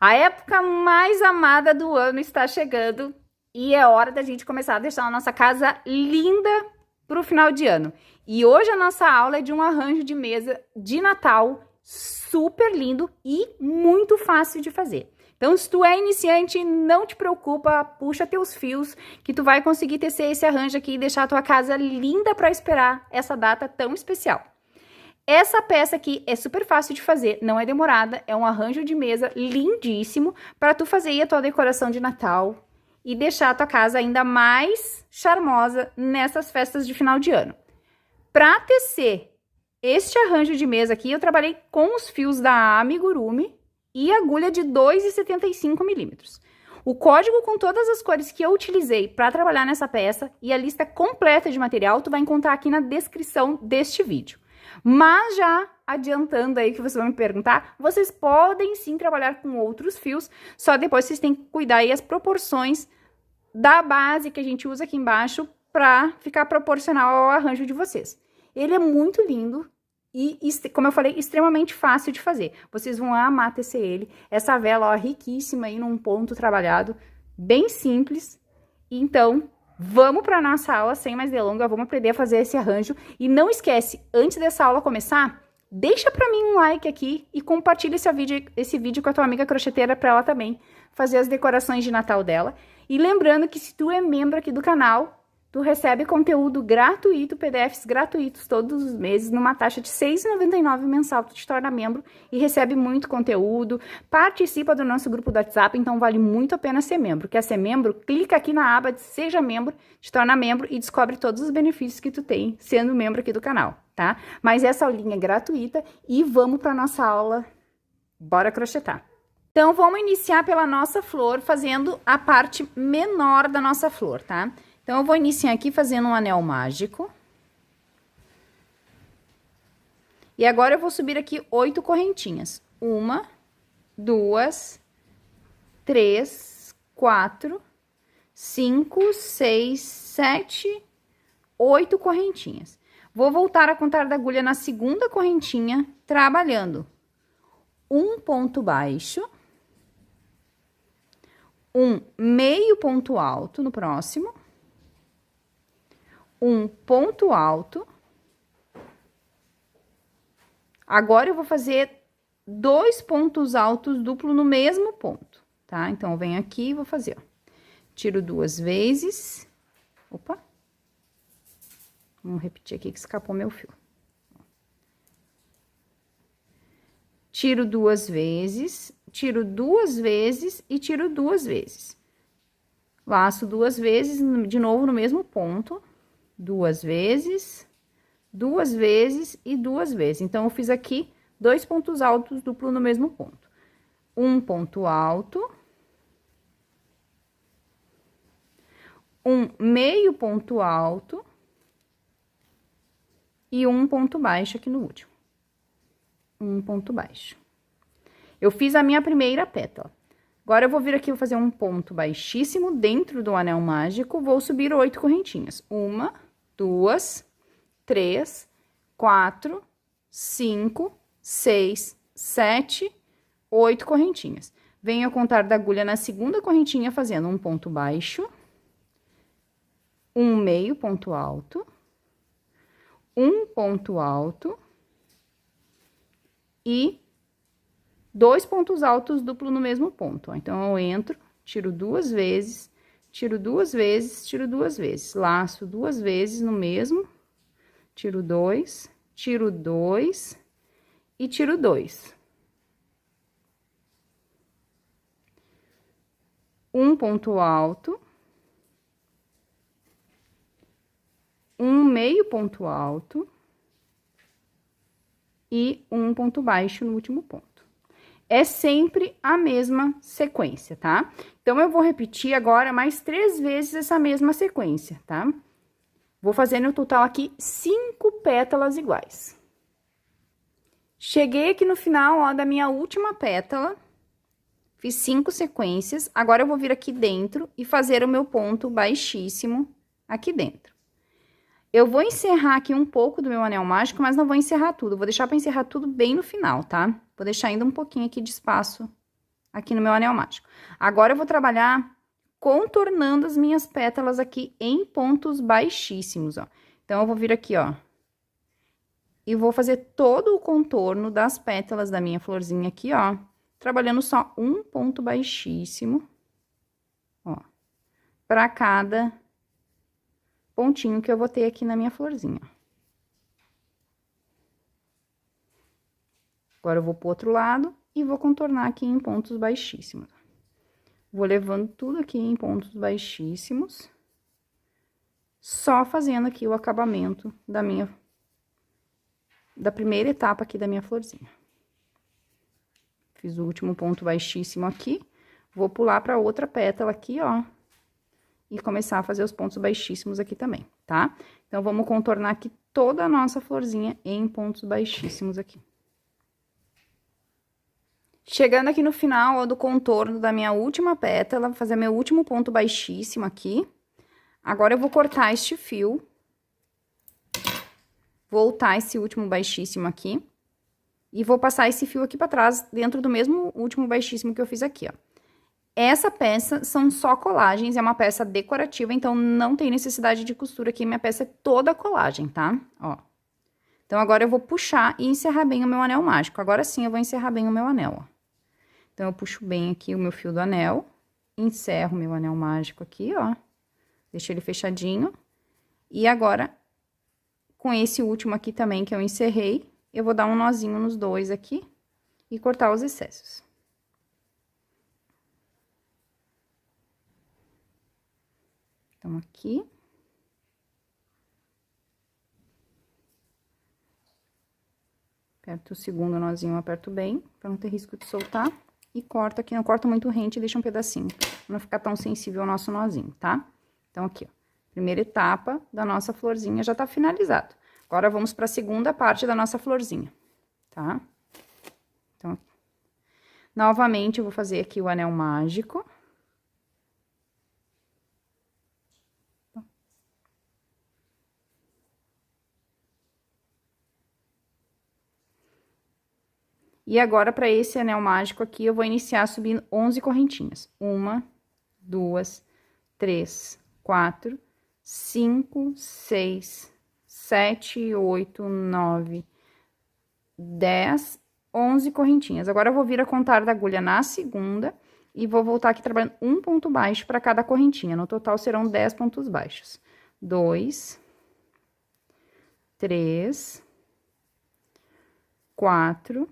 A época mais amada do ano está chegando e é hora da gente começar a deixar a nossa casa linda para o final de ano. E hoje a nossa aula é de um arranjo de mesa de Natal super lindo e muito fácil de fazer. Então, se tu é iniciante, não te preocupa, puxa teus fios, que tu vai conseguir tecer esse arranjo aqui e deixar a tua casa linda para esperar essa data tão especial. Essa peça aqui é super fácil de fazer, não é demorada, é um arranjo de mesa lindíssimo para tu fazer aí a tua decoração de Natal e deixar a tua casa ainda mais charmosa nessas festas de final de ano. Para tecer este arranjo de mesa aqui, eu trabalhei com os fios da Amigurumi e agulha de 2,75 milímetros. O código com todas as cores que eu utilizei para trabalhar nessa peça e a lista completa de material, tu vai encontrar aqui na descrição deste vídeo. Mas já adiantando aí que vocês vão me perguntar, vocês podem sim trabalhar com outros fios, só depois vocês têm que cuidar aí as proporções da base que a gente usa aqui embaixo para ficar proporcional ao arranjo de vocês. Ele é muito lindo e, como eu falei, extremamente fácil de fazer. Vocês vão amar tecer ele. Essa vela, ó, riquíssima aí num ponto trabalhado, bem simples. Então, vamos para nossa aula, sem mais delongas, vamos aprender a fazer esse arranjo. E não esquece, antes dessa aula começar, deixa para mim um like aqui e compartilha esse vídeo com a tua amiga crocheteira para ela também fazer as decorações de Natal dela. E lembrando que se tu é membro aqui do canal, tu recebe conteúdo gratuito, PDFs gratuitos todos os meses, numa taxa de R$ 6,99 mensal. Tu te torna membro e recebe muito conteúdo, participa do nosso grupo do WhatsApp, então vale muito a pena ser membro. Quer ser membro? Clica aqui na aba de Seja Membro, te torna membro e descobre todos os benefícios que tu tem sendo membro aqui do canal, tá? Mas essa aulinha é gratuita e vamos para nossa aula. Bora crochetar! Então, vamos iniciar pela nossa flor, fazendo a parte menor da nossa flor, tá? Então, eu vou iniciar aqui fazendo um anel mágico. E agora, eu vou subir aqui 8 correntinhas. 1, 2, 3, 4, 5, 6, 7, 8 correntinhas. Vou voltar a contar da agulha na segunda correntinha, trabalhando um ponto baixo, um meio ponto alto no próximo, um ponto alto. Agora, eu vou fazer 2 pontos altos duplo no mesmo ponto, tá? Então, eu venho aqui e vou fazer, ó. Tiro 2 vezes. Opa! Vamos repetir aqui que escapou meu fio. Tiro 2 vezes, tiro 2 vezes e tiro 2 vezes. Laço 2 vezes, de novo no mesmo ponto. 2 vezes, 2 vezes e 2 vezes. Então, eu fiz aqui 2 pontos altos duplo no mesmo ponto. Um ponto alto. Um meio ponto alto. E um ponto baixo aqui no último. Um ponto baixo. Eu fiz a minha primeira pétala. Agora, eu vou vir aqui, vou fazer um ponto baixíssimo dentro do anel mágico, vou subir 8 correntinhas. 1, 2, 3, 4, 5, 6, 7, 8 correntinhas. Venho a contar da agulha na segunda correntinha, fazendo um ponto baixo, um meio ponto alto, um ponto alto e 2 pontos altos duplo no mesmo ponto. Então, eu entro, tiro 2 vezes, tiro 2 vezes, tiro 2 vezes. Laço 2 vezes no mesmo, tiro 2, tiro 2 e tiro 2. Um ponto alto. Um meio ponto alto. E um ponto baixo no último ponto. É sempre a mesma sequência, tá? Então, eu vou repetir agora mais 3 vezes essa mesma sequência, tá? Vou fazer no total aqui 5 pétalas iguais. Cheguei aqui no final, ó, da minha última pétala. Fiz 5 sequências. Agora, eu vou vir aqui dentro e fazer o meu ponto baixíssimo aqui dentro. Eu vou encerrar aqui um pouco do meu anel mágico, mas não vou encerrar tudo. Vou deixar para encerrar tudo bem no final, tá? Vou deixar ainda um pouquinho aqui de espaço aqui no meu anel mágico. Agora, eu vou trabalhar contornando as minhas pétalas aqui em pontos baixíssimos, ó. Então, eu vou vir aqui, ó. E vou fazer todo o contorno das pétalas da minha florzinha aqui, ó. Trabalhando só um ponto baixíssimo, ó. Pra cada pontinho que eu vou ter aqui na minha florzinha. Agora, eu vou pro outro lado e vou contornar aqui em pontos baixíssimos. Vou levando tudo aqui em pontos baixíssimos, só fazendo aqui o acabamento da primeira etapa aqui da minha florzinha. Fiz o último ponto baixíssimo aqui, vou pular para outra pétala aqui, ó, e começar a fazer os pontos baixíssimos aqui também, tá? Então, vamos contornar aqui toda a nossa florzinha em pontos baixíssimos aqui. Chegando aqui no final, ó, do contorno da minha última pétala, vou fazer meu último ponto baixíssimo aqui. Agora, eu vou cortar este fio. Voltar esse último baixíssimo aqui. E vou passar esse fio aqui pra trás, dentro do mesmo último baixíssimo que eu fiz aqui, ó. Essa peça são só colagens, é uma peça decorativa, então não tem necessidade de costura aqui, minha peça é toda colagem, tá? Ó. Então, agora eu vou puxar e encerrar bem o meu anel mágico. Agora sim, eu vou encerrar bem o meu anel, ó. Então, eu puxo bem aqui o meu fio do anel, encerro o meu anel mágico aqui, ó. Deixo ele fechadinho. E agora, com esse último aqui também que eu encerrei, eu vou dar um nozinho nos dois aqui e cortar os excessos. Então, aqui. Aperto o segundo nozinho, eu aperto bem, pra não ter risco de soltar. E corto aqui, não corto muito rente, deixa um pedacinho, pra não ficar tão sensível ao nosso nozinho, tá? Então, aqui, ó, primeira etapa da nossa florzinha já tá finalizado. Agora, vamos pra segunda parte da nossa florzinha, tá? Então, novamente, eu vou fazer aqui o anel mágico. E agora, para esse anel mágico aqui, eu vou iniciar subindo 11 correntinhas. 1, 2, 3, 4, 5, 6, 7, 8, 9, 10, 11 correntinhas. Agora, eu vou vir a contar da agulha na segunda e vou voltar aqui trabalhando um ponto baixo para cada correntinha. No total, serão 10 pontos baixos. 2, 3, 4,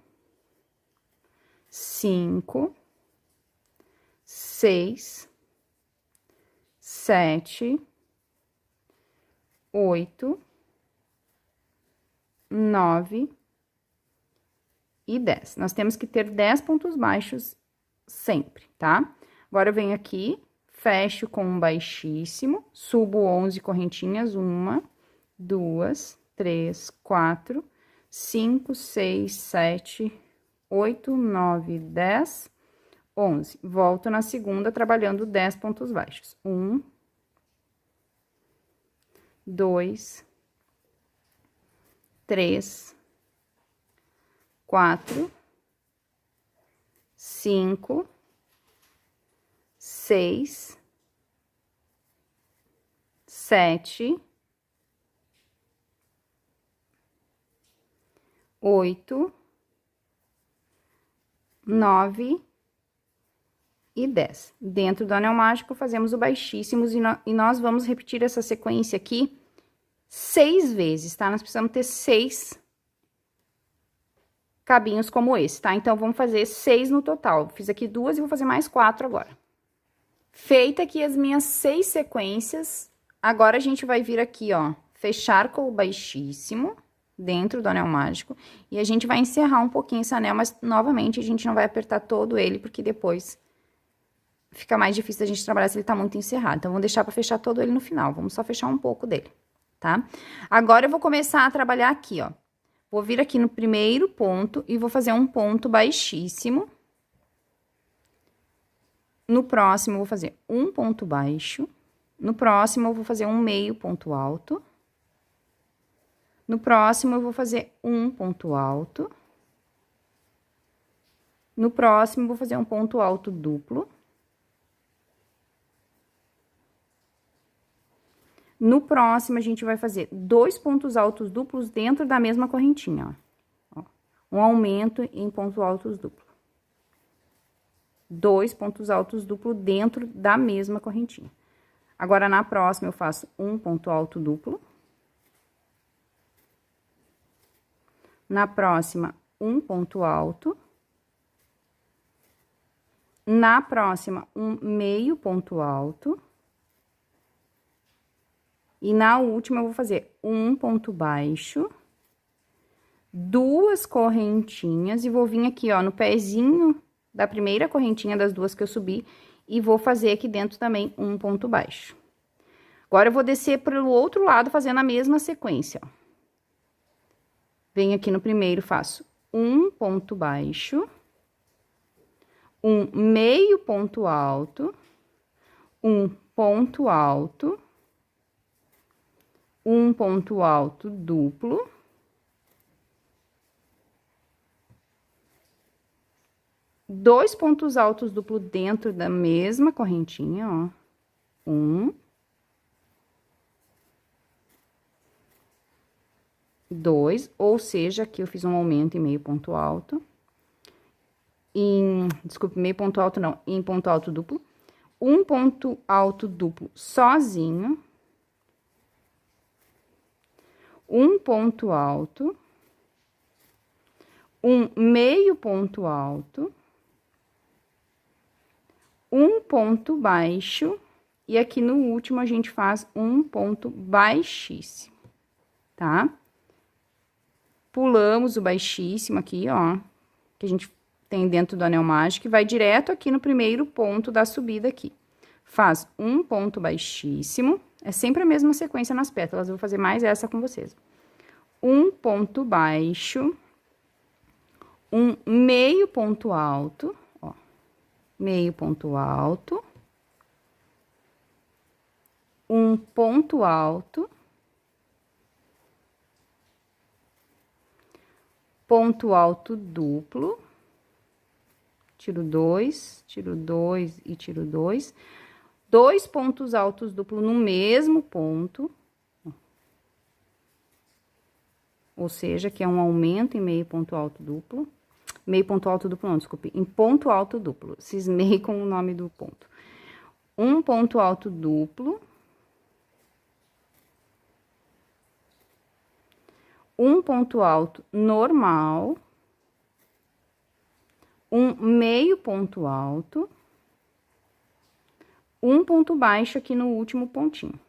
5, 6, 7, 8, 9 e 10. Nós temos que ter 10 pontos baixos sempre, tá? Agora, eu venho aqui, fecho com um baixíssimo, subo 11 correntinhas, 1, 2, 3, 4, 5, 6, 7, 8, 9, 10, 11. Volto na segunda, trabalhando 10 pontos baixos. 1, 2, 3, 4, 5, 6, 7, 8, 9 e 10. Dentro do anel mágico, fazemos o baixíssimos e nós vamos repetir essa sequência aqui 6 vezes, tá? Nós precisamos ter 6 cabinhos como esse, tá? Então, vamos fazer 6 no total. Fiz aqui 2 e vou fazer mais 4 agora. Feita aqui as minhas 6 sequências, agora a gente vai vir aqui, ó, fechar com o baixíssimo dentro do anel mágico, e a gente vai encerrar um pouquinho esse anel, mas, novamente, a gente não vai apertar todo ele, porque depois fica mais difícil a gente trabalhar se ele tá muito encerrado. Então, vamos deixar pra fechar todo ele no final, vamos só fechar um pouco dele, tá? Agora, eu vou começar a trabalhar aqui, ó. Vou vir aqui no primeiro ponto e vou fazer um ponto baixíssimo. No próximo, eu vou fazer um ponto baixo. No próximo, eu vou fazer um meio ponto alto. No próximo, eu vou fazer um ponto alto. No próximo, vou fazer um ponto alto duplo. No próximo, a gente vai fazer 2 pontos altos duplos dentro da mesma correntinha, ó. Um aumento em pontos altos duplo. 2 pontos altos duplo dentro da mesma correntinha. Agora, na próxima, eu faço um ponto alto duplo. Na próxima, um ponto alto. Na próxima, um meio ponto alto. E na última, eu vou fazer um ponto baixo, 2 correntinhas, e vou vir aqui, ó, no pezinho da primeira correntinha das 2 que eu subi, e vou fazer aqui dentro também um ponto baixo. Agora, eu vou descer pelo outro lado, fazendo a mesma sequência, ó. Venho aqui no primeiro, faço um ponto baixo, um meio ponto alto, um ponto alto, um ponto alto duplo, dois pontos altos duplo dentro da mesma correntinha, ó. Um, dois, ou seja, aqui eu fiz um aumento em meio ponto alto. Desculpe, meio ponto alto não, em ponto alto duplo. Um ponto alto duplo sozinho. Um ponto alto. Um meio ponto alto. Um ponto baixo. E aqui no último, a gente faz um ponto baixíssimo, tá? Pulamos o baixíssimo aqui, ó, que a gente tem dentro do anel mágico, e vai direto aqui no primeiro ponto da subida aqui. Faz um ponto baixíssimo, é sempre a mesma sequência nas pétalas, eu vou fazer mais essa com vocês. Um ponto baixo, um meio ponto alto, ó, meio ponto alto, um ponto alto, ponto alto duplo, tiro dois e tiro dois. Dois pontos altos duplo no mesmo ponto. Ou seja, que é um aumento em meio ponto alto duplo. Meio ponto alto duplo, não, desculpe. Em ponto alto duplo. Cismei com o nome do ponto. Um ponto alto duplo. Um ponto alto normal. Um meio ponto alto. Um ponto baixo aqui no último pontinho.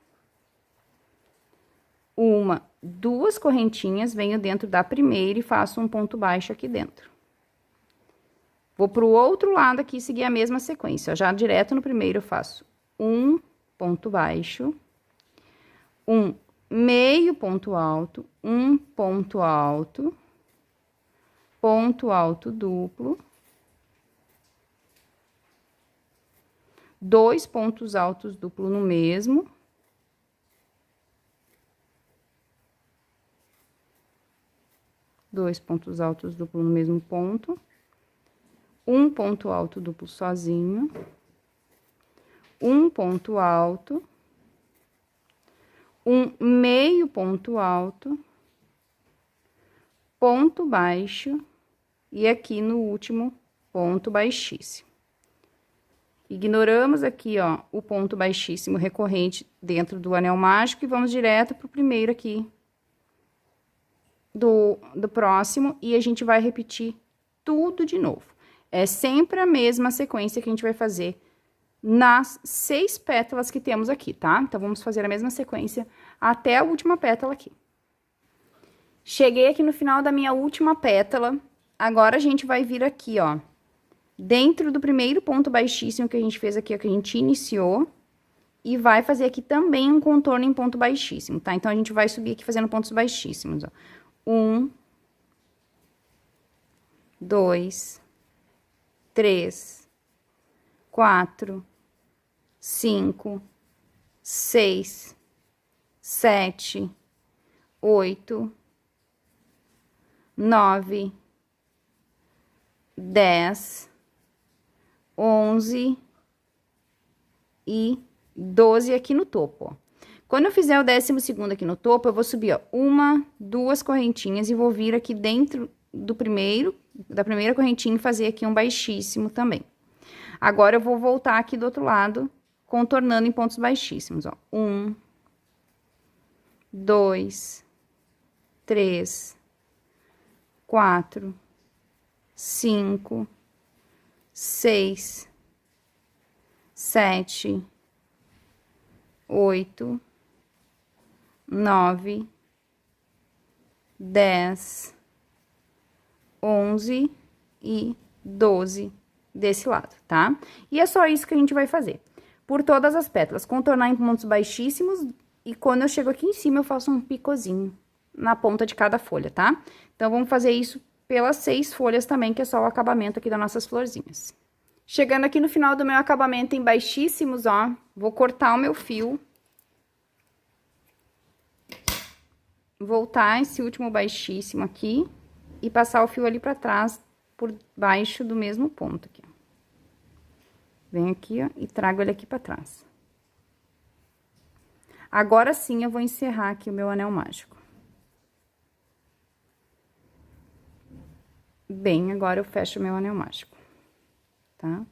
Duas correntinhas, venho dentro da primeira e faço um ponto baixo aqui dentro. Vou pro outro lado aqui, seguir a mesma sequência. Já direto no primeiro, eu faço um ponto baixo, um meio ponto alto, um ponto alto duplo, dois pontos altos duplo no mesmo, dois pontos altos duplo no mesmo ponto, um ponto alto duplo sozinho, um ponto alto, um meio ponto alto, ponto baixo, e aqui no último, ponto baixíssimo. Ignoramos aqui, ó, o ponto baixíssimo recorrente dentro do anel mágico e vamos direto pro primeiro aqui do próximo, e a gente vai repetir tudo de novo. É sempre a mesma sequência que a gente vai fazer nas 6 pétalas que temos aqui, tá? Então, vamos fazer a mesma sequência até a última pétala aqui. Cheguei aqui no final da minha última pétala, agora a gente vai vir aqui, ó, dentro do primeiro ponto baixíssimo que a gente fez aqui, ó, que a gente iniciou, e vai fazer aqui também um contorno em ponto baixíssimo, tá? Então, a gente vai subir aqui fazendo pontos baixíssimos, ó. 1, 2, 3, 4, 5, 6, 7, 8, 9, 10, 11 e 12 aqui no topo, ó. Quando eu fizer o 12º aqui no topo, eu vou subir, ó, 1, 2 correntinhas e vou vir aqui dentro da primeira correntinha e fazer aqui um baixíssimo também. Agora, eu vou voltar aqui do outro lado, contornando em pontos baixíssimos, ó. 1, 2, 3, 4, 5, 6, 7, 8, 9, 10, 11 e 12 desse lado, tá? E é só isso que a gente vai fazer. Por todas as pétalas, contornar em pontos baixíssimos e quando eu chego aqui em cima eu faço um picozinho na ponta de cada folha, tá? Então, vamos fazer isso pelas 6 folhas também, que é só o acabamento aqui das nossas florzinhas. Chegando aqui no final do meu acabamento em baixíssimos, ó, vou cortar o meu fio. Voltar esse último baixíssimo aqui e passar o fio ali pra trás, por baixo do mesmo ponto aqui, ó. Venho aqui, ó, e trago ele aqui pra trás. Agora sim, eu vou encerrar aqui o meu anel mágico. Bem, agora eu fecho o meu anel mágico, tá?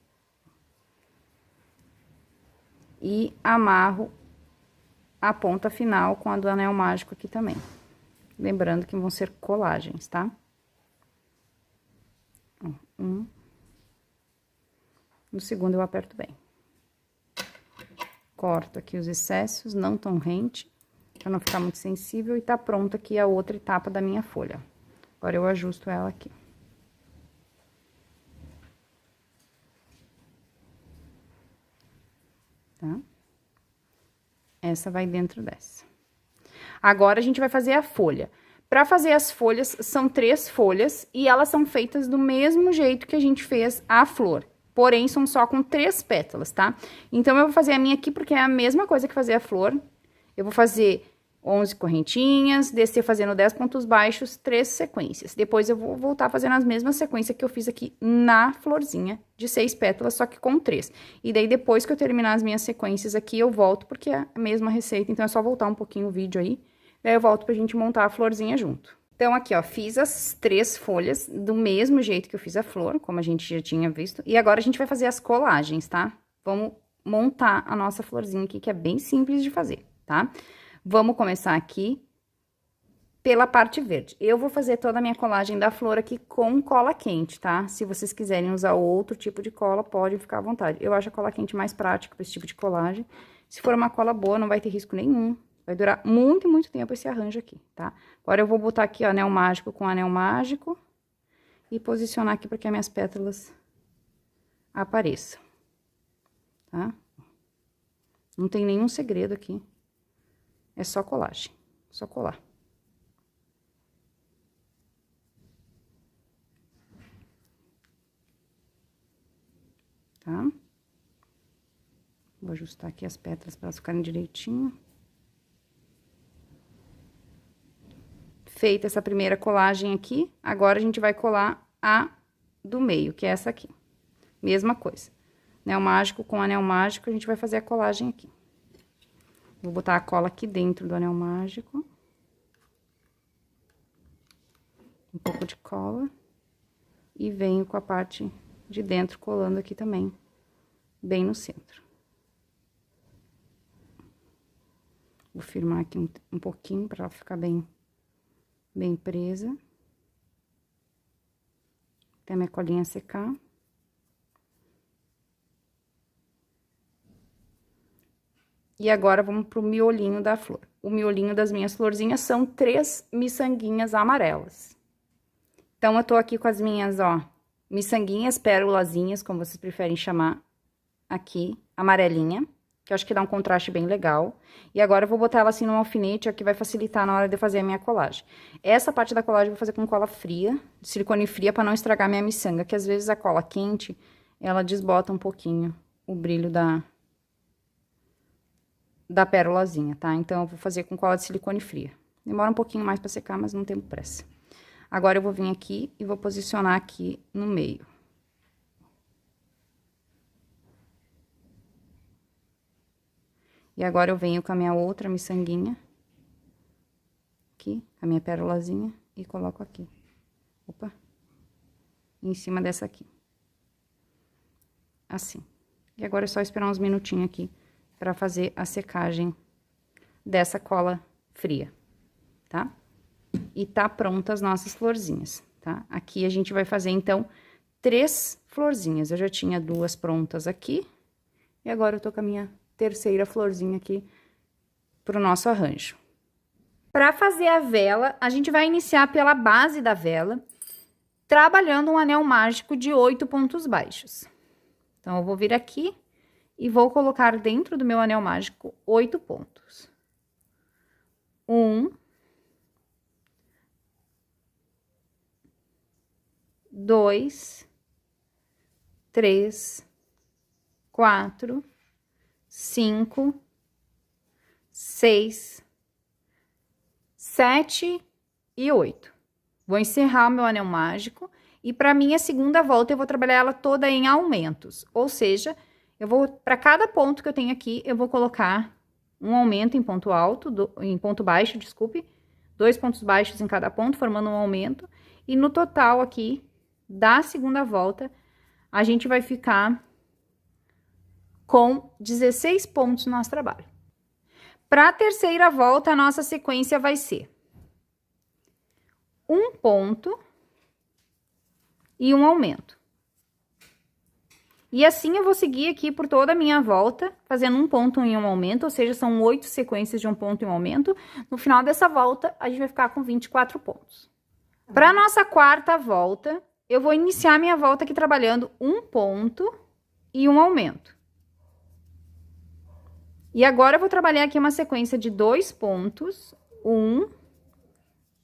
E amarro a ponta final com a do anel mágico aqui também. Lembrando que vão ser colagens, tá? No segundo eu aperto bem. Corto aqui os excessos, não tão rente, pra não ficar muito sensível, e tá pronta aqui a outra etapa da minha folha. Agora, eu ajusto ela aqui. Tá? Essa vai dentro dessa. Agora, a gente vai fazer a folha. Pra fazer as folhas, são 3 folhas, e elas são feitas do mesmo jeito que a gente fez a flor. Porém, são só com 3 pétalas, tá? Então, eu vou fazer a minha aqui, porque é a mesma coisa que fazer a flor. Eu vou fazer 11 correntinhas, descer fazendo 10 pontos baixos, 3 sequências. Depois, eu vou voltar fazendo as mesmas sequências que eu fiz aqui na florzinha, de 6 pétalas, só que com 3. E daí, depois que eu terminar as minhas sequências aqui, eu volto, porque é a mesma receita, então é só voltar um pouquinho o vídeo aí. Daí, eu volto pra gente montar a florzinha junto. Então, aqui, ó, fiz as 3 folhas do mesmo jeito que eu fiz a flor, como a gente já tinha visto. E agora, a gente vai fazer as colagens, tá? Vamos montar a nossa florzinha aqui, que é bem simples de fazer, tá? Vamos começar aqui pela parte verde. Eu vou fazer toda a minha colagem da flor aqui com cola quente, tá? Se vocês quiserem usar outro tipo de cola, pode ficar à vontade. Eu acho a cola quente mais prática para esse tipo de colagem. Se for uma cola boa, não vai ter risco nenhum. Vai durar muito, muito tempo esse arranjo aqui, tá? Agora, eu vou botar aqui, ó, anel mágico com anel mágico e posicionar aqui para que as minhas pétalas apareçam, tá? Não tem nenhum segredo aqui. É só colagem, só colar. Tá? Vou ajustar aqui as pétalas para elas ficarem direitinho. Feita essa primeira colagem aqui, agora a gente vai colar a do meio, que é essa aqui. Mesma coisa. Anel mágico com anel mágico, a gente vai fazer a colagem aqui. Vou botar a cola aqui dentro do anel mágico. Um pouco de cola. E venho com a parte de dentro colando aqui também, bem no centro. Vou firmar aqui um pouquinho para ela ficar bem presa. Até a minha colinha secar. E agora, vamos pro miolinho da flor. O miolinho das minhas florzinhas são 3 miçanguinhas amarelas. Então, eu tô aqui com as minhas, ó, miçanguinhas, pérolazinhas, como vocês preferem chamar, aqui, amarelinha, que eu acho que dá um contraste bem legal. E agora, eu vou botar ela assim num alfinete, ó, que vai facilitar na hora de eu fazer a minha colagem. Essa parte da colagem eu vou fazer com cola fria, de silicone fria, pra não estragar minha miçanga, que às vezes a cola quente, ela desbota um pouquinho o brilho da pérolazinha, tá? Então, eu vou fazer com cola de silicone fria. Demora um pouquinho mais pra secar, mas não tem pressa. Agora, eu vou vir aqui e vou posicionar aqui no meio. E agora eu venho com a minha outra miçanguinha, aqui, com a minha pérolazinha, e coloco aqui. Opa! Em cima dessa aqui. Assim. E agora é só esperar uns minutinhos aqui pra fazer a secagem dessa cola fria, tá? E tá pronta as nossas florzinhas, tá? Aqui a gente vai fazer, então, 3 florzinhas. Eu já tinha 2 prontas aqui, e agora eu tô com a minha terceira florzinha aqui pro nosso arranjo. Para fazer a vela, a gente vai iniciar pela base da vela, trabalhando um anel mágico de 8 pontos baixos. Então, eu vou vir aqui e vou colocar dentro do meu anel mágico 8 pontos. 1, 2, 3, 4, 5, 6, 7 e 8. Vou encerrar o meu anel mágico e para minha segunda volta eu vou trabalhar ela toda em aumentos, ou seja, eu vou, para cada ponto que eu tenho aqui, eu vou colocar um aumento em ponto alto, em ponto baixo, desculpe, 2 pontos baixos em cada ponto, formando um aumento, e no total aqui da segunda volta, a gente vai ficar com 16 pontos no nosso trabalho. Para a terceira volta, a nossa sequência vai ser 1 ponto e um aumento. E assim eu vou seguir aqui por toda a minha volta, fazendo 1 ponto e um aumento, ou seja, são 8 sequências de 1 ponto e um aumento. No final dessa volta, a gente vai ficar com 24 pontos. Para a nossa quarta volta, eu vou iniciar minha volta aqui trabalhando 1 ponto e um aumento. E agora eu vou trabalhar aqui uma sequência de 2 pontos, 1,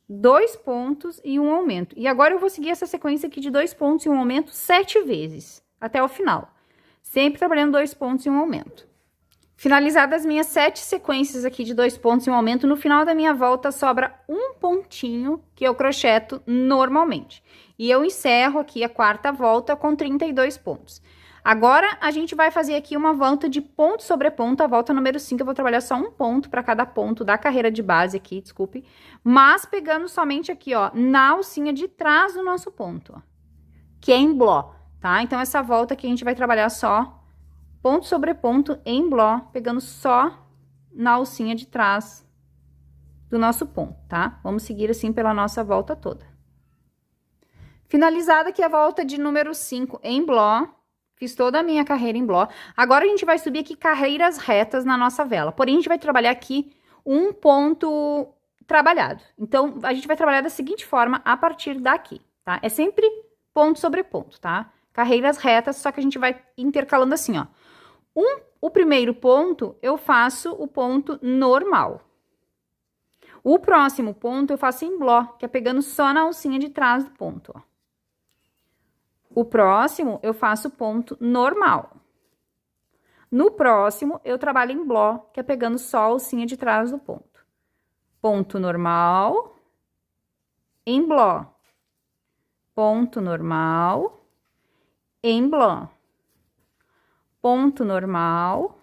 2 pontos e um aumento. E agora eu vou seguir essa sequência aqui de 2 pontos e um aumento 7 vezes, até o final. Sempre trabalhando 2 pontos e um aumento. Finalizadas as minhas 7 sequências aqui de 2 pontos e um aumento, no final da minha volta sobra um pontinho que eu crocheto normalmente. E eu encerro aqui a quarta volta com 32 pontos. Agora, a gente vai fazer aqui uma volta de ponto sobre ponto, a volta número 5, eu vou trabalhar só 1 ponto para cada ponto da carreira de base aqui, desculpe, mas pegando somente aqui, ó, na alcinha de trás do nosso ponto, ó, que é em bló, tá? Então, essa volta aqui a gente vai trabalhar só ponto sobre ponto em bló, pegando só na alcinha de trás do nosso ponto, tá? Vamos seguir assim pela nossa volta toda. Finalizada aqui a volta de número 5 em bló, fiz toda a minha carreira em bló. Agora, a gente vai subir aqui carreiras retas na nossa vela. Porém, a gente vai trabalhar aqui um ponto trabalhado. Então, a gente vai trabalhar da seguinte forma a partir daqui, tá? É sempre ponto sobre ponto, tá? Carreiras retas, só que a gente vai intercalando assim, ó. O primeiro ponto, eu faço o ponto normal. O próximo ponto, eu faço em bló, que é pegando só na alcinha de trás do ponto, ó. O próximo, eu faço ponto normal. No próximo, eu trabalho em bló, que é pegando só a alcinha de trás do ponto. Ponto normal, em bló. Ponto normal, em bló. Ponto normal,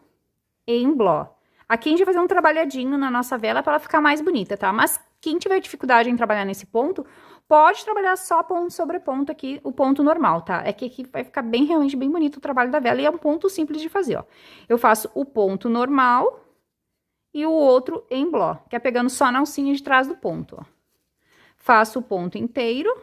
em bló. Aqui a gente vai fazer um trabalhadinho na nossa vela para ela ficar mais bonita, tá? Mas quem tiver dificuldade em trabalhar nesse ponto, pode trabalhar só ponto sobre ponto aqui, o ponto normal, tá? É que aqui vai ficar bem, realmente bem bonito o trabalho da vela e é um ponto simples de fazer, ó. Eu faço o ponto normal e o outro em bló, que é pegando só na alcinha de trás do ponto, ó. Faço o ponto inteiro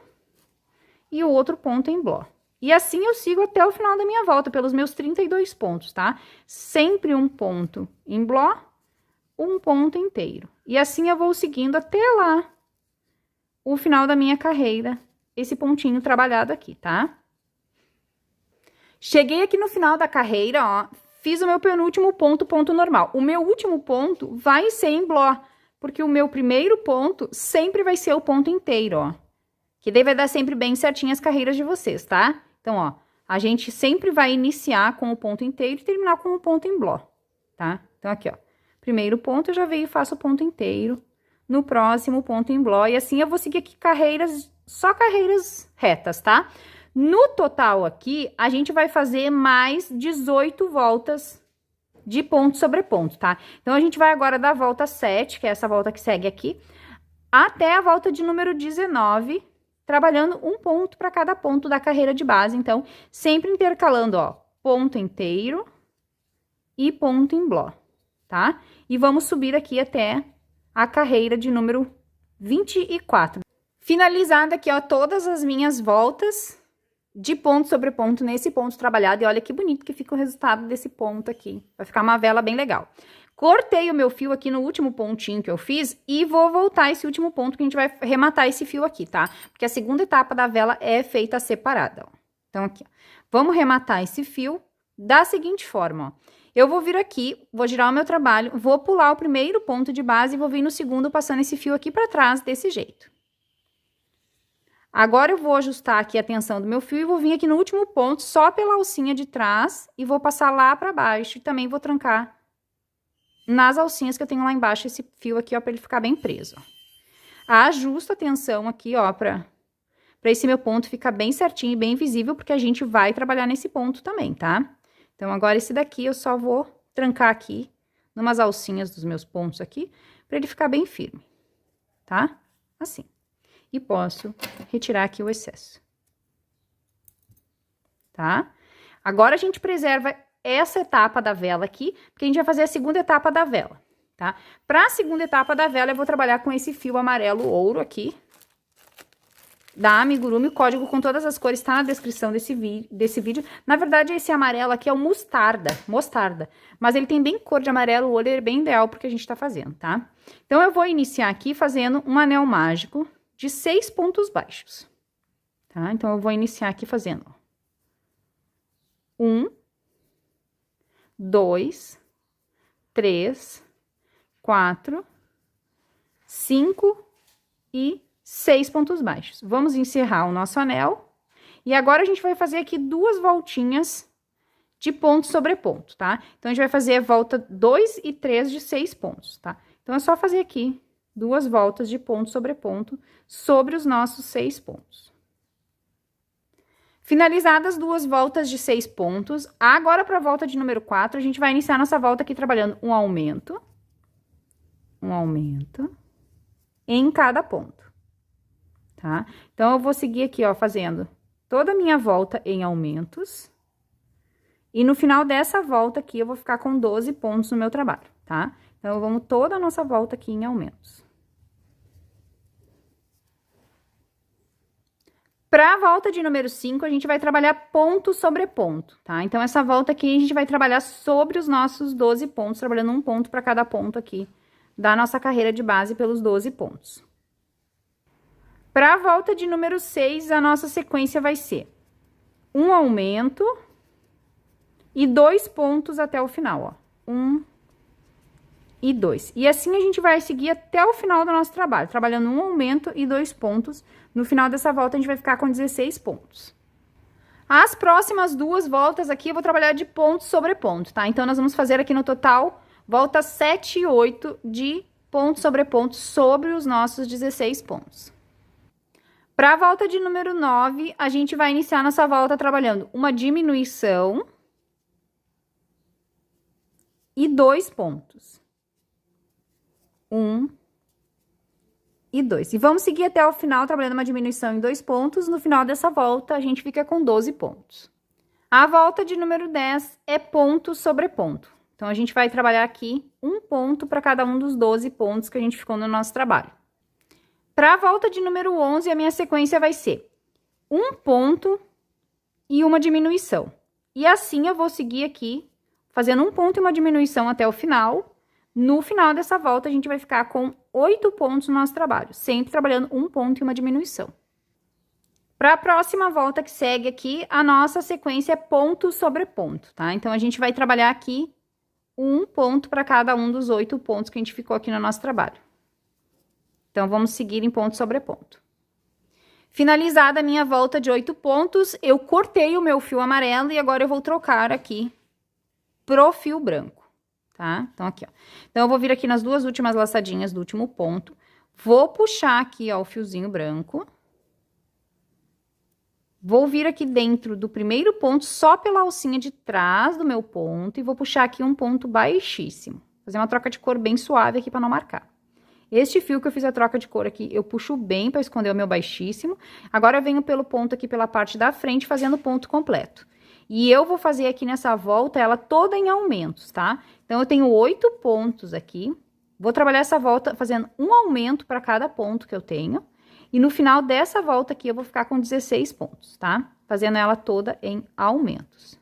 e o outro ponto em bló. E assim eu sigo até o final da minha volta, pelos meus 32 pontos, tá? Sempre um ponto em bló, um ponto inteiro. E assim eu vou seguindo até lá, o final da minha carreira, esse pontinho trabalhado aqui, tá? Cheguei aqui no final da carreira, ó, fiz o meu penúltimo ponto, ponto normal. O meu último ponto vai ser em bló, porque o meu primeiro ponto sempre vai ser o ponto inteiro, ó. Que daí vai dar sempre bem certinho as carreiras de vocês, tá? Então, ó, a gente sempre vai iniciar com o ponto inteiro e terminar com o ponto em bló, tá? Então, aqui, ó, primeiro ponto eu já venho e faço o ponto inteiro, no próximo ponto em bló, e assim eu vou seguir aqui carreiras, só carreiras retas, tá? No total aqui, a gente vai fazer mais 18 voltas de ponto sobre ponto, tá? Então, a gente vai agora da volta 7, que é essa volta que segue aqui, até a volta de número 19, trabalhando um ponto para cada ponto da carreira de base. Então, sempre intercalando, ó, ponto inteiro e ponto em bló, tá? E vamos subir aqui até a carreira de número 24. Finalizada aqui, ó, todas as minhas voltas de ponto sobre ponto nesse ponto trabalhado. E olha que bonito que fica o resultado desse ponto aqui. Vai ficar uma vela bem legal. Cortei o meu fio aqui no último pontinho que eu fiz e vou voltar esse último ponto que a gente vai rematar esse fio aqui, tá? Porque a segunda etapa da vela é feita separada, ó. Então, aqui, ó. Vamos rematar esse fio da seguinte forma, ó. Eu vou vir aqui, vou girar o meu trabalho, vou pular o primeiro ponto de base e vou vir no segundo passando esse fio aqui pra trás desse jeito. Agora, eu vou ajustar aqui a tensão do meu fio e vou vir aqui no último ponto, só pela alcinha de trás, e vou passar lá pra baixo. E também vou trancar nas alcinhas que eu tenho lá embaixo esse fio aqui, ó, pra ele ficar bem preso, ó. Ajusto a tensão aqui, ó, pra esse meu ponto ficar bem certinho e bem visível, porque a gente vai trabalhar nesse ponto também, tá? Então, agora esse daqui eu só vou trancar aqui, numas alcinhas dos meus pontos aqui, pra ele ficar bem firme, tá? Assim. E posso retirar aqui o excesso, tá? Agora, a gente preserva essa etapa da vela aqui, porque a gente vai fazer a segunda etapa da vela, tá? Para a segunda etapa da vela, eu vou trabalhar com esse fio amarelo ouro aqui, da Amigurumi. O código com todas as cores tá na descrição desse vídeo. Na verdade, esse amarelo aqui é o mostarda, mas ele tem bem cor de amarelo, o olho é bem ideal porque a gente tá fazendo, tá? Então, eu vou iniciar aqui fazendo um anel mágico de 6 pontos baixos, tá? Então, eu vou iniciar aqui fazendo, ó, 1, 2, 3, 4, 5 e 6 pontos baixos. Vamos encerrar o nosso anel. E agora, a gente vai fazer aqui 2 voltinhas de ponto sobre ponto, tá? Então, a gente vai fazer a volta 2 e 3 de 6 pontos, tá? Então, é só fazer aqui 2 voltas de ponto sobre os nossos 6 pontos. Finalizadas 2 voltas de 6 pontos, agora para a volta de número 4, a gente vai iniciar nossa volta aqui trabalhando um aumento em cada ponto, tá? Então, eu vou seguir aqui, ó, fazendo toda a minha volta em aumentos, e no final dessa volta aqui, eu vou ficar com 12 pontos no meu trabalho, tá? Então, vamos toda a nossa volta aqui em aumentos. Para a volta de número 5, a gente vai trabalhar ponto sobre ponto, tá? Então, essa volta aqui, a gente vai trabalhar sobre os nossos 12 pontos, trabalhando um ponto para cada ponto aqui da nossa carreira de base pelos 12 pontos. Para a volta de número 6, a nossa sequência vai ser um aumento e 2 pontos até o final, ó. 1 e 2. E assim a gente vai seguir até o final do nosso trabalho, trabalhando um aumento e 2 pontos. No final dessa volta, a gente vai ficar com 16 pontos. As próximas 2 voltas aqui, eu vou trabalhar de ponto sobre ponto, tá? Então, nós vamos fazer aqui no total, volta 7 e 8 de ponto sobre os nossos 16 pontos. Para a volta de número 9, a gente vai iniciar nossa volta trabalhando uma diminuição e 2 pontos. 1 e 2. E vamos seguir até o final, trabalhando uma diminuição em 2 pontos. No final dessa volta, a gente fica com 12 pontos. A volta de número 10 é ponto sobre ponto. Então, a gente vai trabalhar aqui um ponto para cada um dos 12 pontos que a gente ficou no nosso trabalho. Para a volta de número 11, a minha sequência vai ser um ponto e uma diminuição. E assim, eu vou seguir aqui, fazendo um ponto e uma diminuição até o final. No final dessa volta, a gente vai ficar com 8 pontos no nosso trabalho, sempre trabalhando um ponto e uma diminuição. Para a próxima volta que segue aqui, a nossa sequência é ponto sobre ponto, tá? Então, a gente vai trabalhar aqui um ponto para cada um dos 8 pontos que a gente ficou aqui no nosso trabalho. Então, vamos seguir em ponto sobre ponto. Finalizada a minha volta de 8 pontos, eu cortei o meu fio amarelo e agora eu vou trocar aqui pro fio branco. Tá? Então, aqui, ó. Então, eu vou vir aqui nas 2 últimas laçadinhas do último ponto. Vou puxar aqui, ó, o fiozinho branco. Vou vir aqui dentro do primeiro ponto, só pela alcinha de trás do meu ponto, e vou puxar aqui um ponto baixíssimo. Fazer uma troca de cor bem suave aqui para não marcar. Este fio que eu fiz a troca de cor aqui, eu puxo bem para esconder o meu baixíssimo. Agora eu venho pelo ponto aqui pela parte da frente, fazendo o ponto completo. E eu vou fazer aqui nessa volta ela toda em aumentos, tá? Então, eu tenho 8 pontos aqui. Vou trabalhar essa volta fazendo um aumento para cada ponto que eu tenho. E no final dessa volta aqui, eu vou ficar com 16 pontos, tá? Fazendo ela toda em aumentos.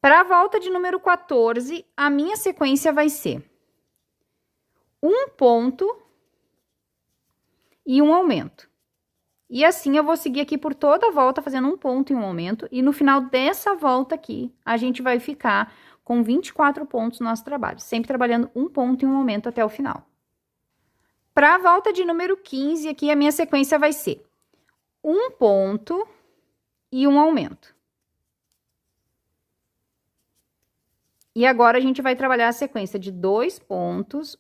Para a volta de número 14, a minha sequência vai ser um ponto e um aumento. E assim eu vou seguir aqui por toda a volta, fazendo um ponto e um aumento. E no final dessa volta aqui, a gente vai ficar com 24 pontos no nosso trabalho. Sempre trabalhando um ponto e um aumento até o final. Para a volta de número 15, aqui a minha sequência vai ser um ponto e um aumento. E agora, a gente vai trabalhar a sequência de 2 pontos,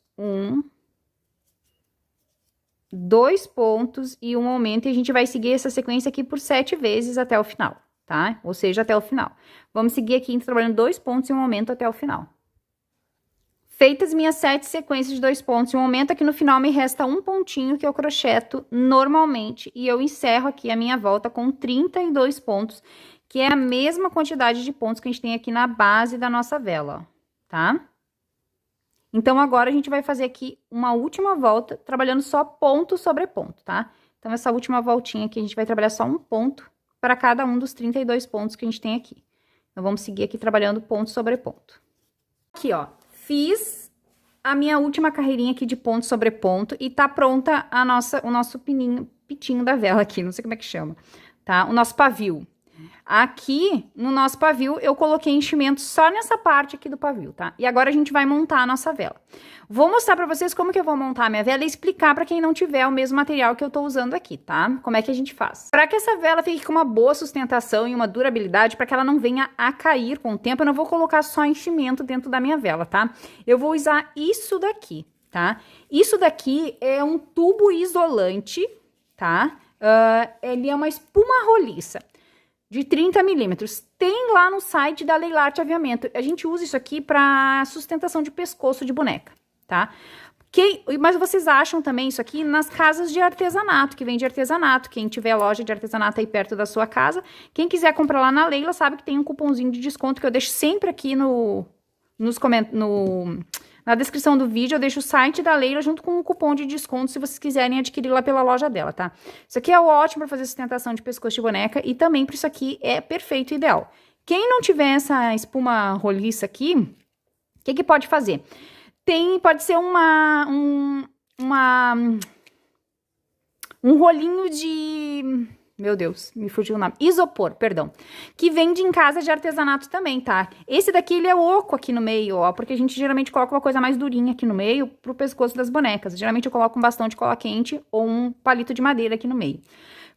2 pontos e um aumento. E a gente vai seguir essa sequência aqui por 7 vezes até o final, tá? Ou seja, até o final. Vamos seguir aqui trabalhando 2 pontos e um aumento até o final. Feitas minhas 7 sequências de 2 pontos e um aumento, aqui no final me resta um pontinho que eu crocheto normalmente. E eu encerro aqui a minha volta com 32 pontos, que é a mesma quantidade de pontos que a gente tem aqui na base da nossa vela, ó, tá? Então, agora a gente vai fazer aqui uma última volta, trabalhando só ponto sobre ponto, tá? Então, essa última voltinha aqui, a gente vai trabalhar só um ponto para cada um dos 32 pontos que a gente tem aqui. Então, vamos seguir aqui trabalhando ponto sobre ponto. Aqui, ó, fiz a minha última carreirinha aqui de ponto sobre ponto e tá pronta o nosso pitinho da vela aqui, não sei como é que chama, tá? O nosso pavio. Aqui, no nosso pavio, eu coloquei enchimento só nessa parte aqui do pavio, tá? E agora a gente vai montar a nossa vela. Vou mostrar pra vocês como que eu vou montar a minha vela e explicar pra quem não tiver o mesmo material que eu tô usando aqui, tá? Como é que a gente faz. Pra que essa vela fique com uma boa sustentação e uma durabilidade, pra que ela não venha a cair com o tempo, eu não vou colocar só enchimento dentro da minha vela, tá? Eu vou usar isso daqui, tá? Isso daqui é um tubo isolante, tá? Ele é uma espuma roliça de 30 milímetros. Tem lá no site da Leilarte Aviamento. A gente usa isso aqui para sustentação de pescoço de boneca, tá? Mas vocês acham também isso aqui nas casas de artesanato, que vende artesanato. Quem tiver loja de artesanato aí perto da sua casa, quem quiser comprar lá na Leila, sabe que tem um cupomzinho de desconto que eu deixo sempre aqui na descrição do vídeo. Eu deixo o site da Leila junto com o cupom de desconto, se vocês quiserem adquirir lá pela loja dela, tá? Isso aqui é ótimo para fazer sustentação de pescoço de boneca e também para isso aqui é perfeito e ideal. Quem não tiver essa espuma roliça aqui, o que pode fazer? Pode ser um rolinho de... Meu Deus, me fugiu o nome. Isopor, perdão. Que vende em casa de artesanato também, tá? Esse daqui, ele é oco aqui no meio, ó. Porque a gente geralmente coloca uma coisa mais durinha aqui no meio pro pescoço das bonecas. Geralmente eu coloco um bastão de cola quente ou um palito de madeira aqui no meio.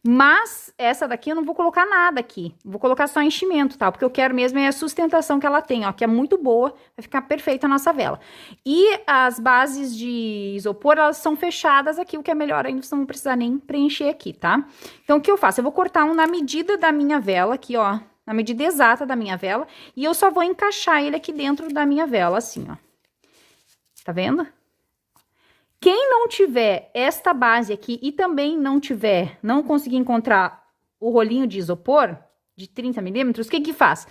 Mas essa daqui eu não vou colocar nada aqui. Vou colocar só enchimento, tá? Porque eu quero mesmo é a sustentação que ela tem, ó. Que é muito boa, vai ficar perfeita a nossa vela. E as bases de isopor, elas são fechadas aqui, o que é melhor ainda, você não precisar nem preencher aqui, tá? Então, o que eu faço? Eu vou cortar um na medida da minha vela, aqui, ó. Na medida exata da minha vela. E eu só vou encaixar ele aqui dentro da minha vela, assim, ó. Tá vendo? Quem não tiver esta base aqui e também não conseguir encontrar o rolinho de isopor de 30 milímetros, o que que faz?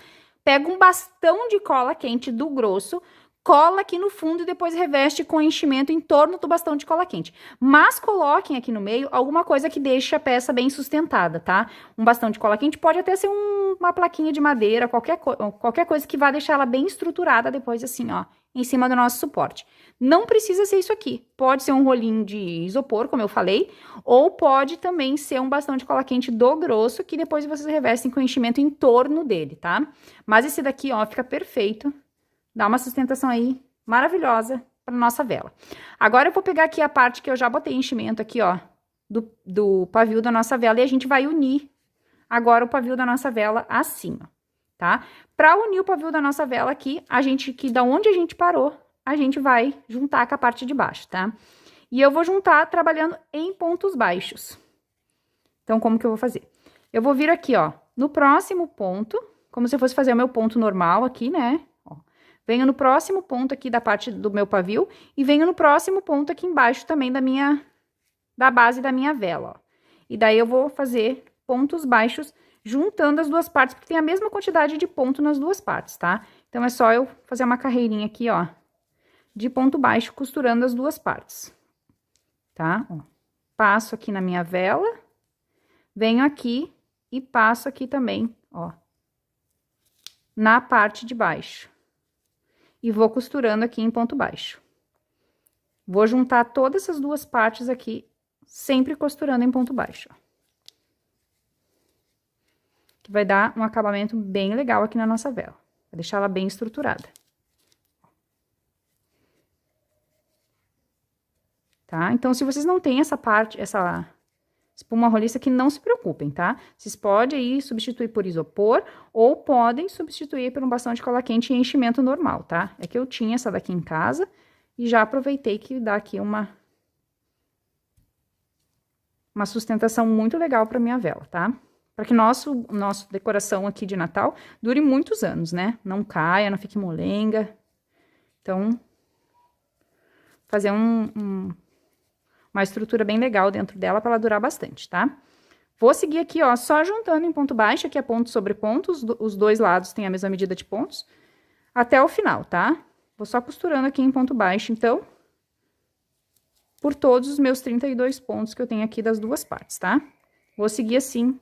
Pega um bastão de cola quente do grosso, cola aqui no fundo e depois reveste com enchimento em torno do bastão de cola quente. Mas coloquem aqui no meio alguma coisa que deixe a peça bem sustentada, tá? Um bastão de cola quente pode até ser uma plaquinha de madeira, qualquer coisa que vá deixar ela bem estruturada depois assim, ó, em cima do nosso suporte. Não precisa ser isso aqui. Pode ser um rolinho de isopor, como eu falei, ou pode também ser um bastão de cola quente do grosso, que depois vocês revestem com enchimento em torno dele, tá? Mas esse daqui, ó, fica perfeito. Dá uma sustentação aí maravilhosa para nossa vela. Agora eu vou pegar aqui a parte que eu já botei enchimento aqui, ó, do pavio da nossa vela, e a gente vai unir agora o pavio da nossa vela assim, ó, tá? Para unir o pavio da nossa vela aqui, da onde a gente parou, a gente vai juntar com a parte de baixo, tá? E eu vou juntar trabalhando em pontos baixos. Então, como que eu vou fazer? Eu vou vir aqui, ó, no próximo ponto, como se eu fosse fazer o meu ponto normal aqui, né? Ó, venho no próximo ponto aqui da parte do meu pavio e venho no próximo ponto aqui embaixo também da base da minha vela, ó. E daí eu vou fazer pontos baixos juntando as duas partes, porque tem a mesma quantidade de ponto nas duas partes, tá? Então, é só eu fazer uma carreirinha aqui, ó, de ponto baixo, costurando as duas partes, tá? Ó, passo aqui na minha vela, venho aqui e passo aqui também, ó, na parte de baixo. E vou costurando aqui em ponto baixo. Vou juntar todas essas duas partes aqui, sempre costurando em ponto baixo, ó. Que vai dar um acabamento bem legal aqui na nossa vela. Vai deixar ela bem estruturada. Tá? Então, se vocês não têm essa parte, essa espuma roliça, que não se preocupem, tá? Vocês podem aí substituir por isopor ou podem substituir por um bastão de cola quente em enchimento normal, tá? É que eu tinha essa daqui em casa e já aproveitei que dá aqui uma sustentação muito legal para minha vela, tá? Para que nossa decoração aqui de Natal dure muitos anos, né? Não caia, não fique molenga. Então, fazer uma estrutura bem legal dentro dela para ela durar bastante, tá? Vou seguir aqui, ó, só juntando em ponto baixo, aqui é ponto sobre ponto, os dois lados têm a mesma medida de pontos, até o final, tá? Vou só costurando aqui em ponto baixo, então, por todos os meus 32 pontos que eu tenho aqui das duas partes, tá? Vou seguir assim,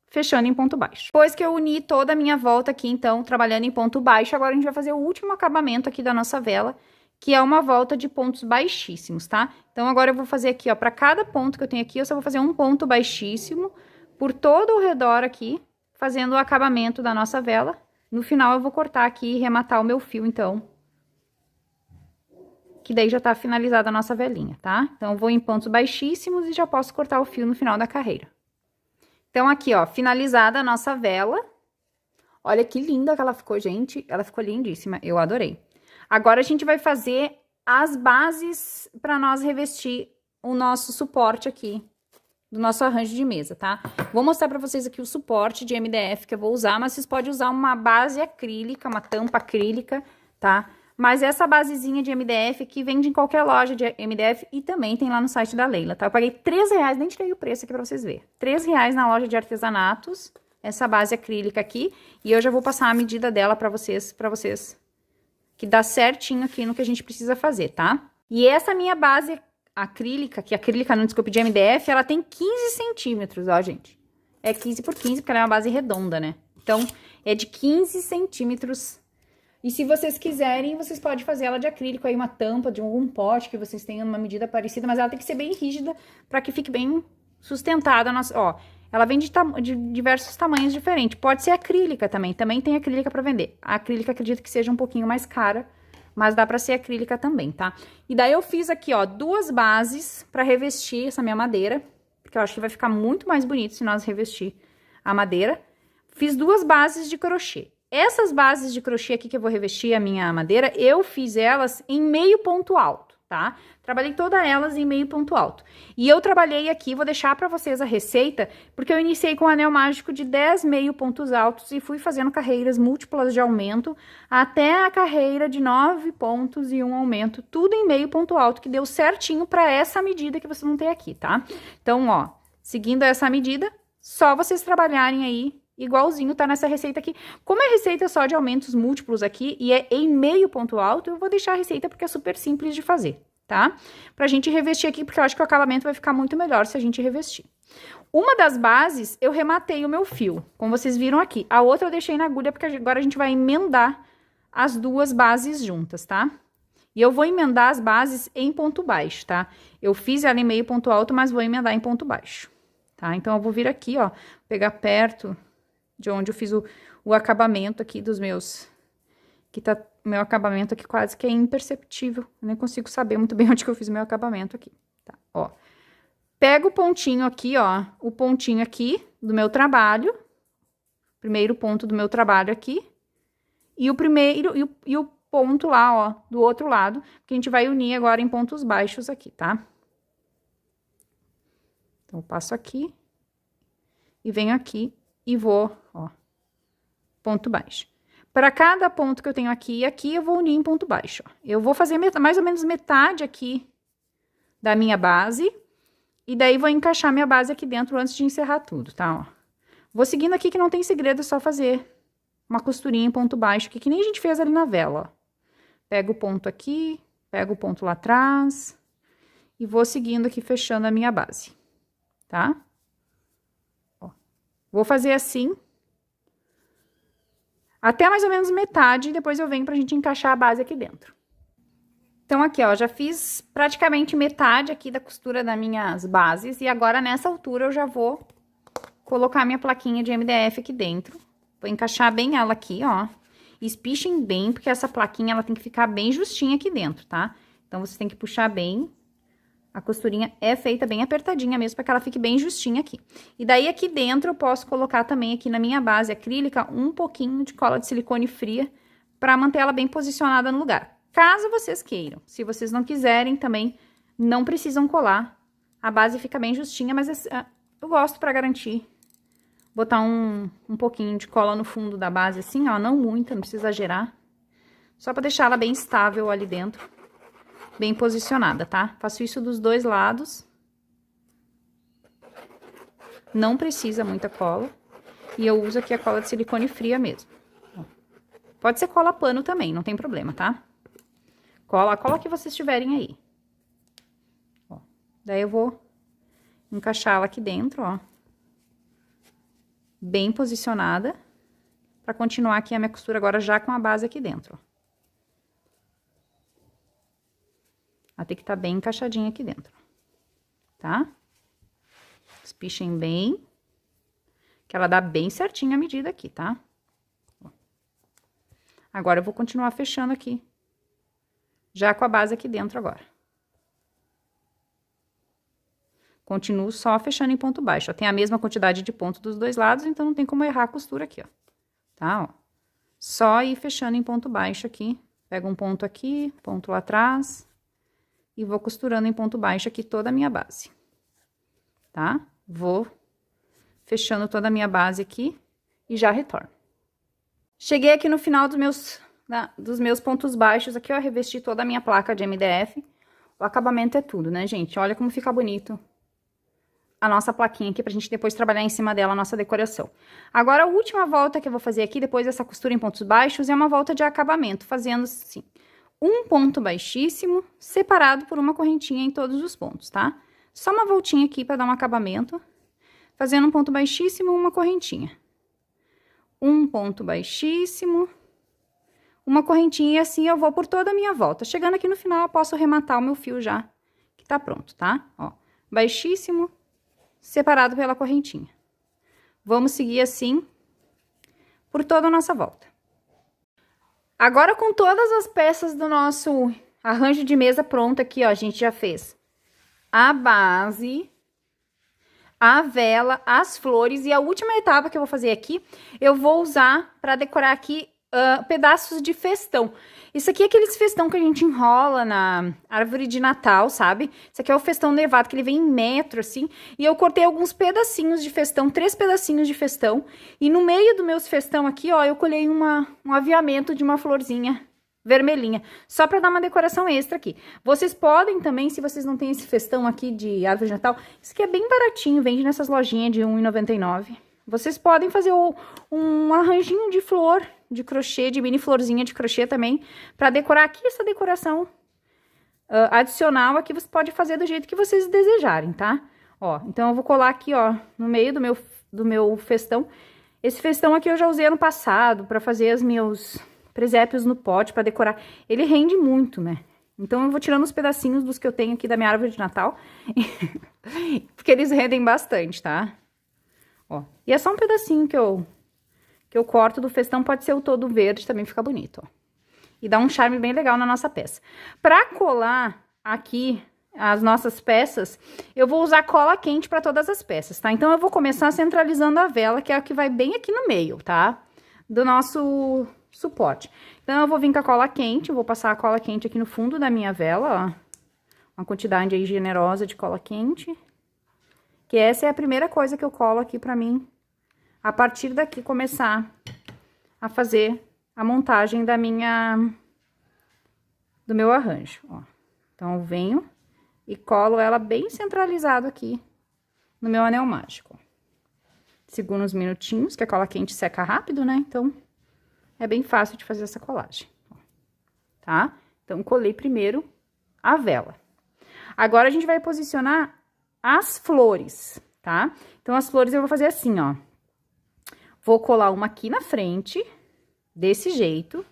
fechando em ponto baixo. Depois que eu uni toda a minha volta aqui, então, trabalhando em ponto baixo, agora a gente vai fazer o último acabamento aqui da nossa vela, que é uma volta de pontos baixíssimos, tá? Então, agora eu vou fazer aqui, ó, para cada ponto que eu tenho aqui, eu só vou fazer um ponto baixíssimo por todo o redor aqui, fazendo o acabamento da nossa vela. No final, eu vou cortar aqui e rematar o meu fio, então, que daí já tá finalizada a nossa velinha, tá? Então, eu vou em pontos baixíssimos e já posso cortar o fio no final da carreira. Então, aqui, ó, finalizada a nossa vela. Olha que linda que ela ficou, gente. Ela ficou lindíssima, eu adorei. Agora, a gente vai fazer as bases para nós revestir o nosso suporte aqui, do nosso arranjo de mesa, tá? Vou mostrar para vocês aqui o suporte de MDF que eu vou usar, mas vocês podem usar uma base acrílica, uma tampa acrílica, tá? Mas essa basezinha de MDF que vende em qualquer loja de MDF e também tem lá no site da Leila, tá? Eu paguei R$3, nem tirei o preço aqui pra vocês verem. R$3 na loja de artesanatos, essa base acrílica aqui. E eu já vou passar a medida dela pra vocês, que dá certinho aqui no que a gente precisa fazer, tá? E essa minha base acrílica, não, desculpe, de MDF, ela tem 15 centímetros, ó, gente. É 15 por 15, porque ela é uma base redonda, né? Então, é de 15 centímetros. E se vocês quiserem, vocês podem fazer ela de acrílico, aí uma tampa de algum pote que vocês tenham uma medida parecida, mas ela tem que ser bem rígida para que fique bem sustentada. Ó, ela vem de diversos tamanhos diferentes. Pode ser acrílica também tem acrílica para vender. A acrílica acredito que seja um pouquinho mais cara, mas dá para ser acrílica também, tá? E daí eu fiz aqui, ó, duas bases para revestir essa minha madeira, porque eu acho que vai ficar muito mais bonito se nós revestir a madeira. Fiz duas bases de crochê. Essas bases de crochê aqui que eu vou revestir a minha madeira, eu fiz elas em meio ponto alto, tá? Trabalhei todas elas em meio ponto alto. E eu trabalhei aqui, vou deixar pra vocês a receita, porque eu iniciei com um anel mágico de 10 meio pontos altos e fui fazendo carreiras múltiplas de aumento até a carreira de 9 pontos e um aumento, tudo em meio ponto alto, que deu certinho pra essa medida que vocês vão ter aqui, tá? Então, ó, seguindo essa medida, só vocês trabalharem aí igualzinho tá nessa receita aqui. Como é receita só de aumentos múltiplos aqui e é em meio ponto alto, eu vou deixar a receita porque é super simples de fazer, tá? Pra gente revestir aqui, porque eu acho que o acabamento vai ficar muito melhor se a gente revestir. Uma das bases, eu rematei o meu fio, como vocês viram aqui. A outra eu deixei na agulha, porque agora a gente vai emendar as duas bases juntas, tá? E eu vou emendar as bases em ponto baixo, tá? Eu fiz ela em meio ponto alto, mas vou emendar em ponto baixo, tá? Então, eu vou vir aqui, ó, pegar perto de onde eu fiz o acabamento aqui dos meus... Que tá... Meu acabamento aqui quase que é imperceptível. Eu nem consigo saber muito bem onde que eu fiz meu acabamento aqui, tá? Ó. Pego o pontinho aqui, ó. O pontinho aqui do meu trabalho. Primeiro ponto do meu trabalho aqui. E o primeiro... E o ponto lá, ó, do outro lado. Que a gente vai unir agora em pontos baixos aqui, tá? Então, eu passo aqui. e venho aqui e vou, ó, ponto baixo. Para cada ponto que eu tenho aqui e aqui, eu vou unir em ponto baixo, ó. Eu vou fazer mais ou menos metade aqui da minha base, e daí vou encaixar minha base aqui dentro antes de encerrar tudo, tá, ó. Vou seguindo aqui que não tem segredo, é só fazer uma costurinha em ponto baixo, que nem a gente fez ali na vela, ó. Pego o ponto aqui, pego o ponto lá atrás, e vou seguindo aqui, fechando a minha base, tá? Ó. Vou fazer assim, até mais ou menos metade, e depois eu venho pra gente encaixar a base aqui dentro. Então, aqui, ó, já fiz praticamente metade aqui da costura das minhas bases, e agora, nessa altura, eu já vou colocar minha plaquinha de MDF aqui dentro. Vou encaixar bem ela aqui, ó. Espichem bem, porque essa plaquinha, ela tem que ficar bem justinha aqui dentro, tá? Então, você tem que puxar bem. A costurinha é feita bem apertadinha mesmo, para que ela fique bem justinha aqui. E daí, aqui dentro, eu posso colocar também aqui na minha base acrílica um pouquinho de cola de silicone fria, para manter ela bem posicionada no lugar. Caso vocês queiram. Se vocês não quiserem, também não precisam colar. A base fica bem justinha, mas eu gosto, para garantir, botar um pouquinho de cola no fundo da base, assim, ó, não muita, não precisa exagerar. Só para deixar ela bem estável ali dentro, bem posicionada, tá? Faço isso dos dois lados. Não precisa muita cola. E eu uso aqui a cola de silicone fria mesmo. Pode ser cola pano também, não tem problema, tá? A cola que vocês tiverem aí. Ó, daí eu vou encaixar ela aqui dentro, ó. Bem posicionada, para continuar aqui a minha costura agora já com a base aqui dentro, ó. Ela tem que estar bem encaixadinha aqui dentro, tá? Espichem bem, que ela dá bem certinho a medida aqui, tá? Ó. Agora, eu vou continuar fechando aqui, já com a base aqui dentro agora. Continuo só fechando em ponto baixo, ó. Tem a mesma quantidade de ponto dos dois lados, então não tem como errar a costura aqui, ó. Tá, ó. Só ir fechando em ponto baixo aqui. Pego um ponto aqui, ponto lá atrás. E vou costurando em ponto baixo aqui toda a minha base. Tá? Vou fechando toda a minha base aqui e já retorno. Cheguei aqui no final dos meus pontos baixos aqui, ó. Revesti toda a minha placa de MDF. O acabamento é tudo, né, gente? Olha como fica bonito a nossa plaquinha aqui, pra gente depois trabalhar em cima dela a nossa decoração. Agora, a última volta que eu vou fazer aqui, depois dessa costura em pontos baixos, é uma volta de acabamento, fazendo assim, um ponto baixíssimo, separado por uma correntinha em todos os pontos, tá? Só uma voltinha aqui pra dar um acabamento, fazendo um ponto baixíssimo, uma correntinha. Um ponto baixíssimo, uma correntinha, e assim eu vou por toda a minha volta. Chegando aqui no final, eu posso rematar o meu fio já, que tá pronto, tá? Ó, baixíssimo, separado pela correntinha. Vamos seguir assim por toda a nossa volta. Agora, com todas as peças do nosso arranjo de mesa pronto aqui, ó, a gente já fez a base, a vela, as flores, e a última etapa que eu vou fazer aqui, eu vou usar para decorar aqui pedaços de festão. Isso aqui é aqueles festão que a gente enrola na árvore de Natal, sabe? Isso aqui é o festão nevado, que ele vem em metro, assim. E eu cortei alguns pedacinhos de festão, 3 pedacinhos de festão. E no meio do meus festão aqui, ó, eu colhei um aviamento de uma florzinha vermelhinha. Só pra dar uma decoração extra aqui. Vocês podem também, se vocês não têm esse festão aqui de árvore de Natal, isso aqui é bem baratinho, vende nessas lojinhas de R$1,99. Vocês podem fazer um arranjinho de flor, de crochê, de mini florzinha de crochê também, pra decorar aqui essa decoração adicional aqui, você pode fazer do jeito que vocês desejarem, tá? Ó, então eu vou colar aqui, ó, no meio do meu festão. Esse festão aqui eu já usei ano passado pra fazer os meus presépios no pote, pra decorar. Ele rende muito, né? Então eu vou tirando os pedacinhos dos que eu tenho aqui da minha árvore de Natal, porque eles rendem bastante, tá? Ó, e é só um pedacinho que eu corto do festão, pode ser o todo verde, também fica bonito, ó. E dá um charme bem legal na nossa peça. Pra colar aqui as nossas peças, eu vou usar cola quente pra todas as peças, tá? Então, eu vou começar centralizando a vela, que é a que vai bem aqui no meio, tá? Do nosso suporte. Então, eu vou vir com a cola quente, vou passar a cola quente aqui no fundo da minha vela, ó. Uma quantidade aí generosa de cola quente. Que essa é a primeira coisa que eu colo aqui pra mim a partir daqui começar a fazer a montagem do meu arranjo, ó. Então, eu venho e colo ela bem centralizado aqui no meu anel mágico. Seguro uns minutinhos, que a cola quente seca rápido, né? Então, é bem fácil de fazer essa colagem, ó, tá? Então, colei primeiro a vela. Agora, a gente vai posicionar as flores, tá? Então, as flores eu vou fazer assim, ó. Vou colar uma aqui na frente, desse jeito.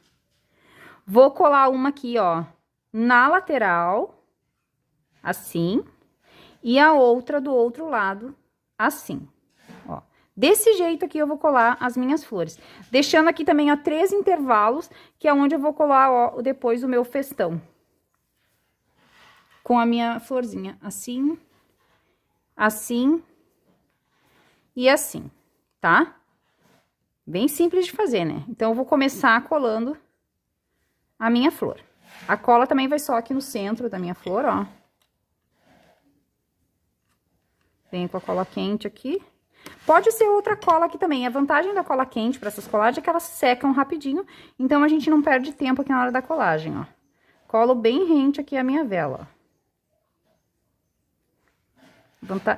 Vou colar uma aqui, ó, na lateral, assim. E a outra do outro lado, assim, ó. Desse jeito aqui eu vou colar as minhas flores. Deixando aqui também, ó, 3 intervalos, que é onde eu vou colar, ó, depois o meu festão. Com a minha florzinha, assim, assim e assim, tá? Bem simples de fazer, né? Então, eu vou começar colando a minha flor. A cola também vai só aqui no centro da minha flor, ó. Venho com a cola quente aqui. Pode ser outra cola aqui também. A vantagem da cola quente para essas colagens é que elas secam rapidinho, então a gente não perde tempo aqui na hora da colagem, ó. Colo bem rente aqui a minha vela, ó.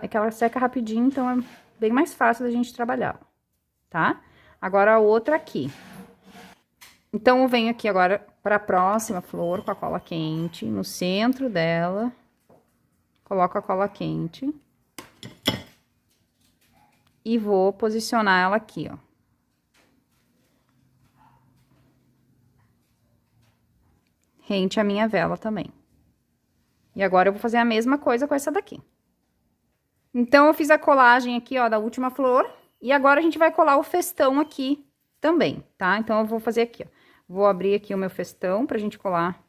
É que ela seca rapidinho, então é bem mais fácil da gente trabalhar, tá? Agora, a outra aqui. Então, eu venho aqui agora para a próxima flor com a cola quente, no centro dela. Coloco a cola quente. E vou posicionar ela aqui, ó. Rente a minha vela também. E agora, eu vou fazer a mesma coisa com essa daqui. Então, eu fiz a colagem aqui, ó, da última flor. E agora, a gente vai colar o festão aqui também, tá? Então, eu vou fazer aqui, ó. Vou abrir aqui o meu festão pra gente colar,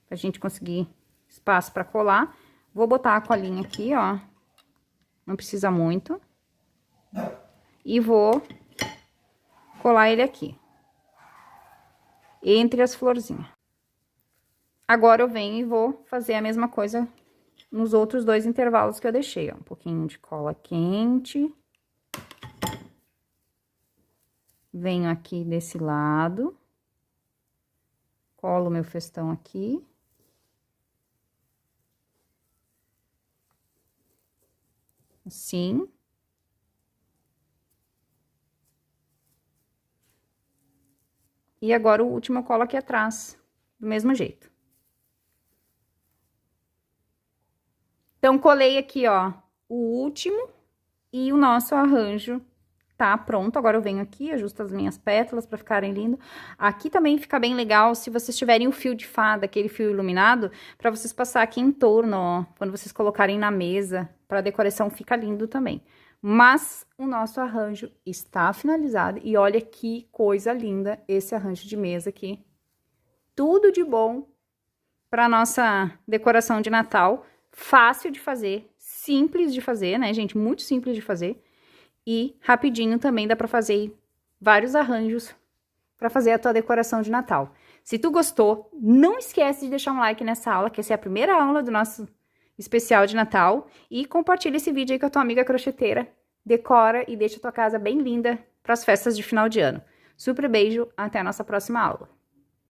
pra gente conseguir espaço pra colar. Vou botar a colinha aqui, ó. Não precisa muito. E vou colar ele aqui. Entre as florzinhas. Agora, eu venho e vou fazer a mesma coisa nos outros 2 intervalos que eu deixei, ó. Um pouquinho de cola quente. Venho aqui desse lado. Colo meu festão aqui. Assim. E agora, o último eu colo aqui atrás, do mesmo jeito. Então, colei aqui, ó, o último e o nosso arranjo tá pronto. Agora, eu venho aqui, ajusto as minhas pétalas pra ficarem lindas. Aqui também fica bem legal se vocês tiverem o fio de fada, aquele fio iluminado, pra vocês passar aqui em torno, ó, quando vocês colocarem na mesa, pra decoração fica lindo também. Mas o nosso arranjo está finalizado e olha que coisa linda esse arranjo de mesa aqui. Tudo de bom pra nossa decoração de Natal. Fácil de fazer, simples de fazer, né, gente? Muito simples de fazer. E rapidinho também dá pra fazer vários arranjos pra fazer a tua decoração de Natal. Se tu gostou, não esquece de deixar um like nessa aula, que essa é a primeira aula do nosso especial de Natal. E compartilha esse vídeo aí com a tua amiga crocheteira. Decora e deixa a tua casa bem linda para as festas de final de ano. Super beijo, até a nossa próxima aula.